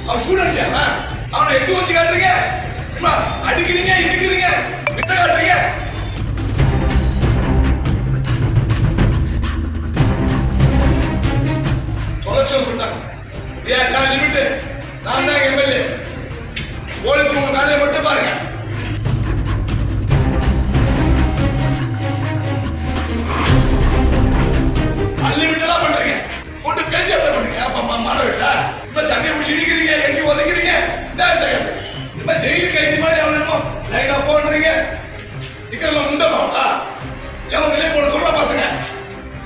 அவன் ஸ்டூடெண்ட்ஸ் அவனை எட்டு வச்சு காட்டுறீங்க, அடிக்கிறீங்க, இடிக்கிறீங்க, விட்ட காட்டுறீங்க. தொலைச்சோம் சொல்லிட்டாங்க. ஏன் நான் லிமிட்டு, நான் தான் எம்எல்ஏ. போலீஸ் உங்க வேலையை மட்டும் பாருங்க. அன்லிமிட்டடா பண்றீங்க, போட்டு பேச்சு பண்ணுங்க. அப்ப மாணவர்களா இப்ப சண்டை பிடிச்சி இடிக்கிறீங்க, எட்டி உதைக்கிறீங்க, இப்ப ஜெயில் கைதி மாதிரி அவனும் லைனா போடுறீங்க. இக்கெல்லாம் முண்டா எவன் வெளியே போட சொல்ற பசங்க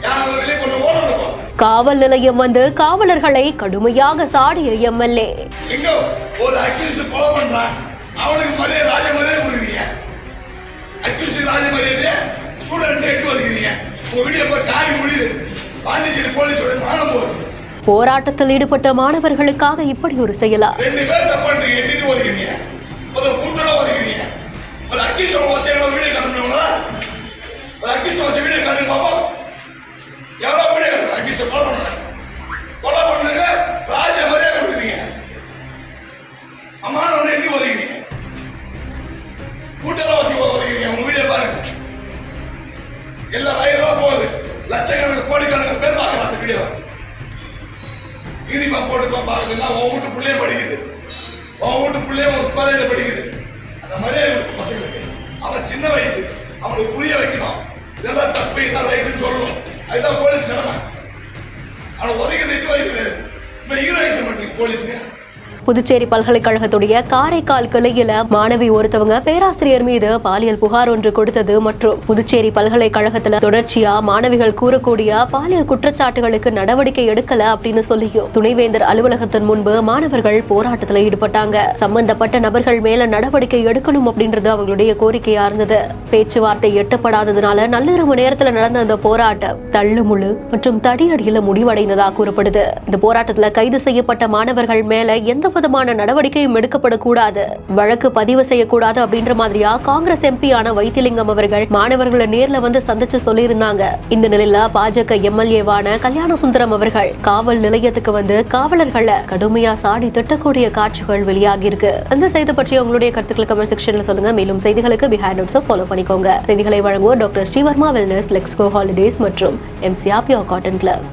யாரும் வெளியே போட ஓடுறப்போ காவல் நிலையம் வந்து காவலர்களை கடுமையாக சாடிய எம்எல்ஏ. எங்க ஒரு அக்யூஸ் ஃபாலோ பண்றான், அவனுக்கு மரியாதை ராஜ மரியாதை கொடுக்குறீங்க. அக்யூஸ் ராஜ மரியாதை ஸ்டூடெண்ட்ஸ் எட்டு வதைக்கிறீங்க. உங்க வீடியோ போய் காரி முடியுது. பாண்டிச்சேரி போலீஸோட மானம் போகுது. போராட்டத்தில் ஈடுபட்ட மாணவர்களுக்காக இப்படி ஒரு செயலா? 2 பேர் தப்பு பண்றீங்க, எட்டு வதைக்கிறீங்க, ஒரு கூட்டோட வதைக்கிறீங்க. ஒரு அக்யூஸ் வச்ச வீடியோ காட்டுறீங்களா? ஒரு அக்யூஸ் வச்ச வீடியோ காட்டுங்க பாப்போம். எவ்வளவு வீடியோ காட்டுறீங்க? அக்யூஸ் கொலை பண்ணுங்க, ராஜ மரியாதை கொடுக்குறீங்க. அம்மான ஒண்ணு எட்டி வதைக்கிறீங்க, கூட்டெல்லாம் வச்சு வதைக்கிறீங்க. உங்க வீடியோ பாருங்க, எல்லாம் வயலா போகுது. லட்சக்கணக்கில் கோடிக்கணக்கில் பேர் பார்க்கலாம் அந்த வீடியோ. யூனிஃபார்ம் போட்டு பார்க்குதுன்னா உன் வீட்டு பிள்ளைய படிக்குது, உன் வீட்டு பிள்ளைய ஒரு காலேஜில் படிக்குது. அந்த மாதிரியே இருக்கு பசங்களுக்கு. அவன் சின்ன வயசு, அவனுக்கு புரிய வைக்கணும். இதெல்லாம் தப்பு, இதான் ரைட்டுன்னு சொல்லணும். அதுதான் போலீஸ் கடமை. அவனை உதைக்கிறது எட்டு வைக்கிறது. இப்போ ஹீரோயிசம் பண்ணுறீங்க போலீஸுங்க. புதுச்சேரி பல்கலைக்கழகத்துடைய காரைக்கால் கிளையில மாணவி ஒருத்தவங்க பேராசிரியர் மீது பாலியல் புகார் ஒன்று கொடுத்தது மற்றும் புதுச்சேரி பல்கலைக்கழகத்துல தொடர்ச்சியா மாணவிகள் கூறக்கூடிய பாலியல் குற்றச்சாட்டுகளுக்கு நடவடிக்கை எடுக்கல அப்படின்னு சொல்லியும் துணைவேந்தர் அலுவலகத்தின் முன்பு மாணவர்கள் போராட்டத்துல ஈடுபட்டாங்க. சம்பந்தப்பட்ட நபர்கள் மேல நடவடிக்கை எடுக்கணும் அப்படின்றது அவங்களுடைய கோரிக்கையா இருந்தது. பேச்சுவார்த்தை எட்டப்படாததுனால நள்ளிரவு நேரத்துல நடந்த அந்த போராட்டம் தள்ளுமுழு மற்றும் தடியடியில முடிவடைந்ததா கூறப்படுது. இந்த போராட்டத்துல கைது செய்யப்பட்ட மாணவர்கள் மேல எந்த விதமான நடவடிக்கையும் எடுக்கப்படக்கூடாது, வழக்கு பதிவு செய்யக்கூடாது அப்படின்ற மாதிரியா காங்கிரஸ் எம்பியான வைத்திலிங்கம் அவர்கள் மாணவர்களை நேர்ல வந்து சந்திச்சு சொல்லியிருந்தாங்க. இந்த நிலையில பாஜக எம்எல்ஏவான கல்யாண சுந்தரம் அவர்கள் காவல் நிலையத்துக்கு வந்து காவலர்களை கடுமையா சாடி திட்டக்கூடிய காட்சிகள் வெளியாகி இருக்கு. அந்த செய்தி பற்றி உங்களுடைய கருத்துக்களை கமெண்ட் செக்ஷன்ல சொல்லுங்க. மேலும் செய்திகளுக்கு பிஹைண்ட் நோட்ஸ் ஃபாலோ பண்ணிக்கோங்க. செய்திகளை வழங்குவோர் டாக்டர் ஸ்ரீவர்மா வெல்னஸ், லெக்ஸ்கோ ஹாலிடேஸ் மற்றும் எம்சிஆர் பியோர் காட்டன் கிளப்.